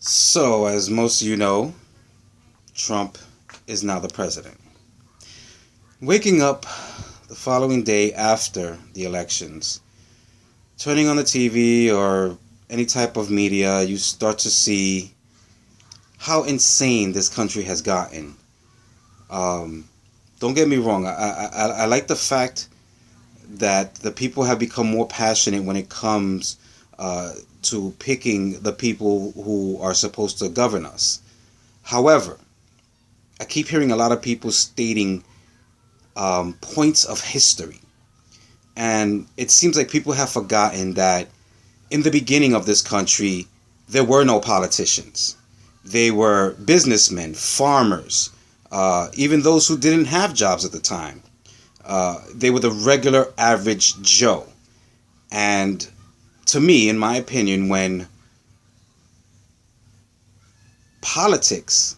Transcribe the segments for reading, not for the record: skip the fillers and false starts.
So, as most of you know, Trump is now the president. Waking up the following day after the elections, turning on the TV or any type of media, you start to see how insane this country has gotten. Um, don't get me wrong, I like the fact that the people have become more passionate when it comes to picking the people who are supposed to govern us. However, I keep hearing a lot of people stating points of history. And it seems like people have forgotten that in the beginning of this country, there were no politicians. They were businessmen, farmers, even those who didn't have jobs at the time. They were the regular average Joe. And to me, in my opinion, when politics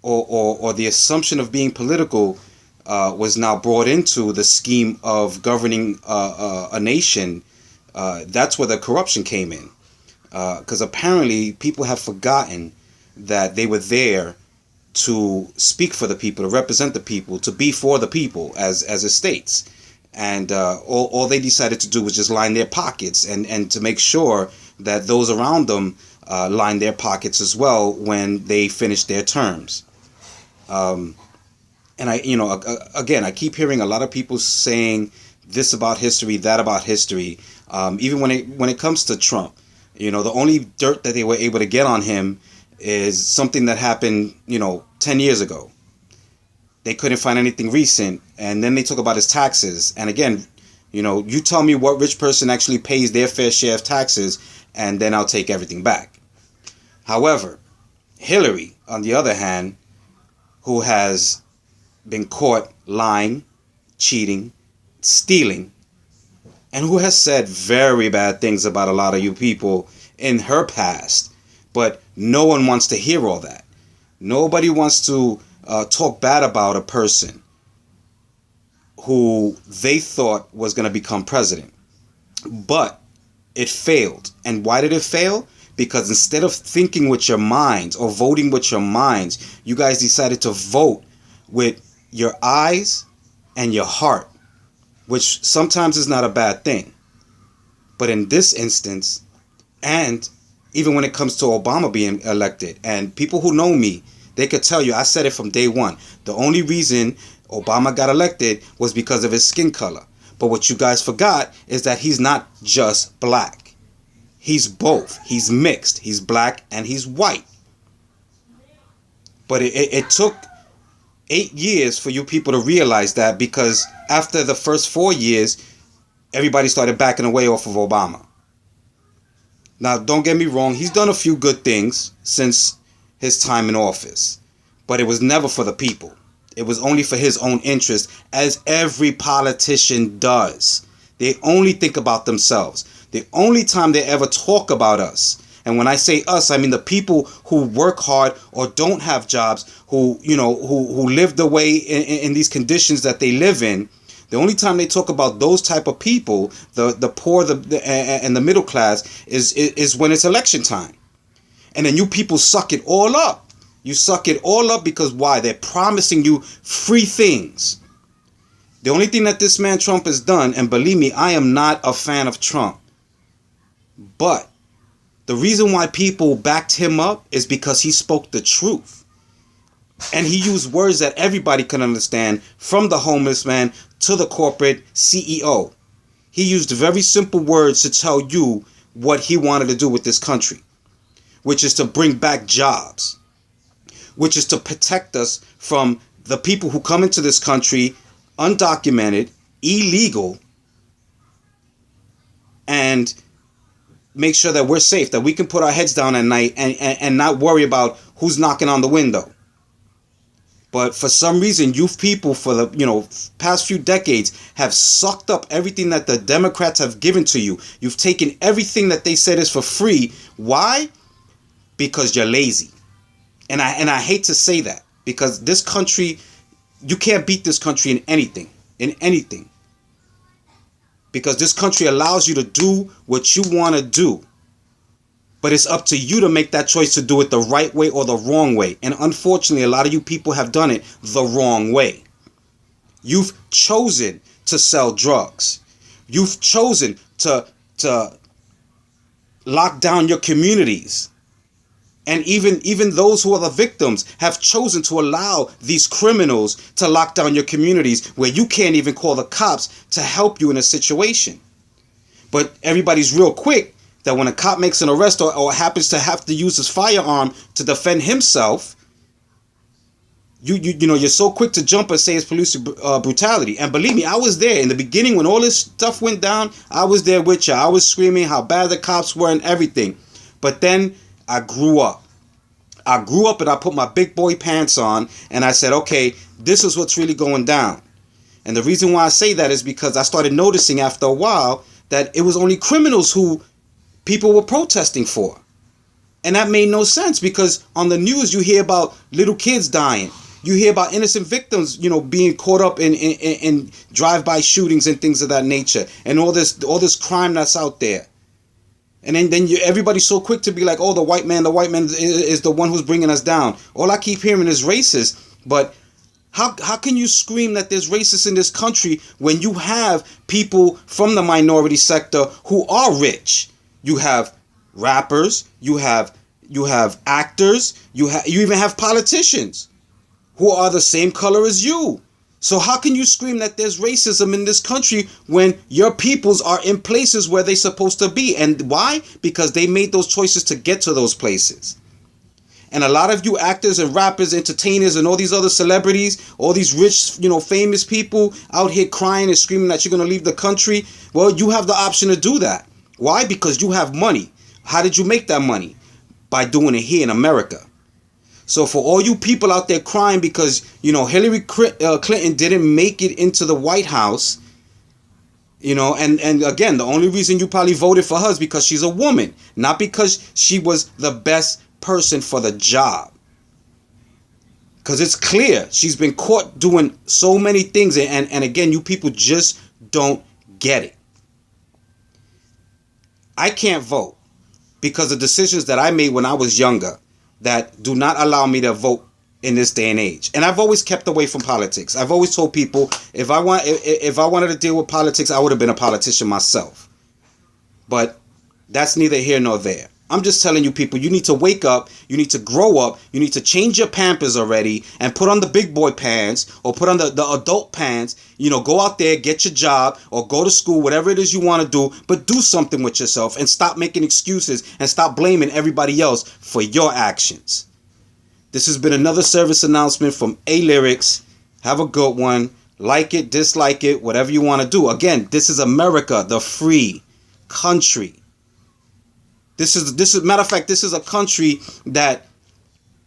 or the assumption of being political was now brought into the scheme of governing a nation, that's where the corruption came in. Because apparently people have forgotten that they were there to speak for the people, to represent the people, to be for the people, as it states. And all they decided to do was just line their pockets and to make sure that those around them line their pockets as well when they finished their terms. Um, and again, I keep hearing a lot of people saying this about history, that about history. Even when it comes to Trump, the only dirt that they were able to get on him is something that happened, 10 years ago. They couldn't find anything recent, and then they talk about his taxes. And again, you tell me what rich person actually pays their fair share of taxes, and then I'll take everything back. However, Hillary, on the other hand, who has been caught lying, cheating, stealing, and who has said very bad things about a lot of you people in her past, but no one wants to hear all that. Nobody wants to talk bad about a person who they thought was going to become president. But it failed. And why did it fail? Because instead of thinking with your minds or voting with your minds, you guys decided to vote with your eyes and your heart, which sometimes is not a bad thing. But in this instance, and even when it comes to Obama being elected, and people who know me, they could tell you, I said it from day one. The only reason Obama got elected was because of his skin color. But what you guys forgot is that he's not just black. He's both. He's mixed. He's black and he's white. But it took 8 years for you people to realize that, because after the first 4 years, everybody started backing away off of Obama. Now, don't get me wrong. He's done a few good things since his time in office. But it was never for the people. It was only for his own interest, as every politician does. They only think about themselves. The only time they ever talk about us, and when I say us, I mean the people who work hard or don't have jobs, who live the way in these conditions that they live in. The only time they talk about those type of people, the poor, and the middle class, is when it's election time. And then you people suck it all up. You suck it all up because why? They're promising you free things. The only thing that this man Trump has done, and believe me, I am not a fan of Trump, but the reason why people backed him up is because he spoke the truth. And he used words that everybody can understand, from the homeless man to the corporate CEO. He used very simple words to tell you what he wanted to do with this country, which is to bring back jobs, which is to protect us from the people who come into this country undocumented, illegal, and make sure that we're safe, that we can put our heads down at night and not worry about who's knocking on the window. But for some reason, you people for the past few decades have sucked up everything that the Democrats have given to you. You've taken everything that they said is for free. Why? Because you're lazy. And I hate to say that, because this country, you can't beat this country in anything. Because this country allows you to do what you want to do. But it's up to you to make that choice to do it the right way or the wrong way. And unfortunately, a lot of you people have done it the wrong way. You've chosen to sell drugs. You've chosen to lock down your communities. And even those who are the victims have chosen to allow these criminals to lock down your communities where you can't even call the cops to help you in a situation. But everybody's real quick that when a cop makes an arrest or happens to have to use his firearm to defend himself, you're so quick to jump and say it's police brutality. And believe me, I was there in the beginning when all this stuff went down. I was there with you. I was screaming how bad the cops were and everything. But then I grew up. And I put my big boy pants on and I said, okay, this is what's really going down. And the reason why I say that is because I started noticing after a while that it was only criminals who people were protesting for. And that made no sense because on the news you hear about little kids dying. You hear about innocent victims, being caught up in drive-by shootings and things of that nature, and all this crime that's out there. And then everybody's so quick to be like, oh, the white man is the one who's bringing us down. All I keep hearing is racist. But how can you scream that there's racists in this country when you have people from the minority sector who are rich? You have rappers, you have actors, you even have politicians who are the same color as you. So how can you scream that there's racism in this country when your peoples are in places where they're supposed to be? And why? Because they made those choices to get to those places. And a lot of you actors and rappers, entertainers, and all these other celebrities, all these rich, famous people out here crying and screaming that you're going to leave the country. Well, you have the option to do that. Why? Because you have money. How did you make that money? By doing it here in America. So for all you people out there crying because, Hillary Clinton didn't make it into the White House, and again, the only reason you probably voted for her is because she's a woman, not because she was the best person for the job. Because it's clear she's been caught doing so many things. And again, you people just don't get it. I can't vote because of decisions that I made when I was younger that do not allow me to vote in this day and age. And I've always kept away from politics. I've always told people if I wanted to deal with politics, I would have been a politician myself. But that's neither here nor there. I'm just telling you people, you need to wake up, you need to grow up, you need to change your pampers already and put on the big boy pants or put on the adult pants, go out there, get your job or go to school, whatever it is you want to do, but do something with yourself and stop making excuses and stop blaming everybody else for your actions. This has been another service announcement from A-Lyrics. Have a good one. Like it, dislike it, whatever you want to do. Again, this is America, the free country. This is matter of fact, this is a country that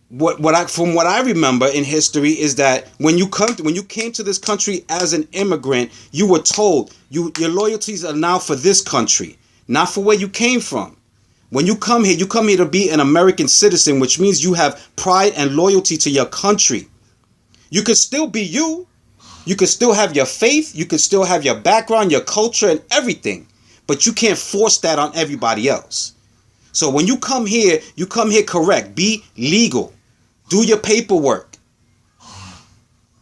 from what I remember in history is that when you came to this country as an immigrant, you were told your loyalties are now for this country, not for where you came from. When you come here to be an American citizen, which means you have pride and loyalty to your country. You could still be you. You could still have your faith. You could still have your background, your culture, and everything. But you can't force that on everybody else. So when you come here correct. Be legal. Do your paperwork.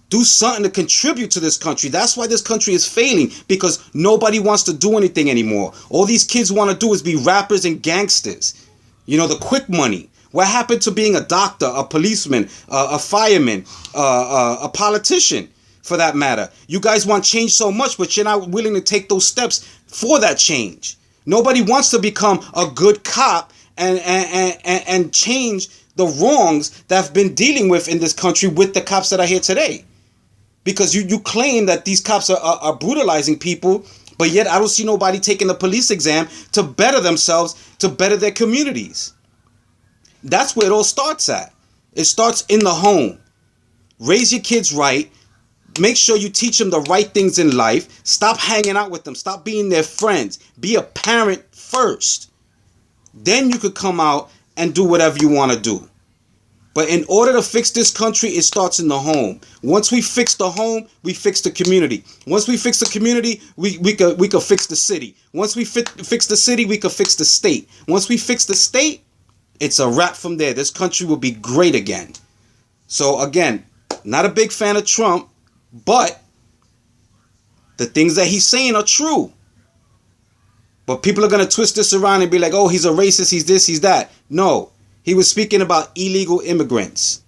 Do something to contribute to this country. That's why this country is failing, because nobody wants to do anything anymore. All these kids want to do is be rappers and gangsters. The quick money. What happened to being a doctor, a policeman, a fireman, a politician, for that matter? You guys want change so much, but you're not willing to take those steps for that change. Nobody wants to become a good cop and change the wrongs that have been dealing with in this country with the cops that are here today. Because you claim that these cops are brutalizing people, but yet I don't see nobody taking the police exam to better themselves, to better their communities. That's where it all starts at. It starts in the home. Raise your kids right. Make sure you teach them the right things in life. Stop hanging out with them. Stop being their friends. Be a parent first. Then you could come out and do whatever you want to do. But in order to fix this country, it starts in the home. Once we fix the home, we fix the community. Once we fix the community, we could fix the city. Once we fix the city, we could fix the state. Once we fix the state, it's a wrap from there. This country will be great again. So again, not a big fan of Trump, but the things that he's saying are true. But people are going to twist this around and be like, oh, he's a racist, he's this, he's that. No. He was speaking about illegal immigrants.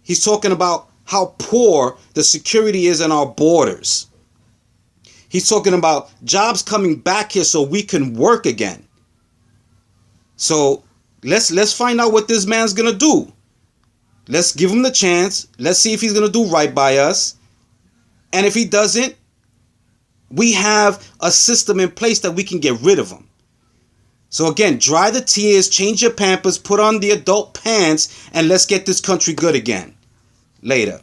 He's talking about how poor the security is in our borders. He's talking about jobs coming back here so we can work again. So let's find out what this man's gonna do. Let's give him the chance. Let's see if he's gonna do right by us. And if he doesn't, we have a system in place that we can get rid of him. So again, dry the tears, change your pampers, put on the adult pants, and let's get this country good again. Later.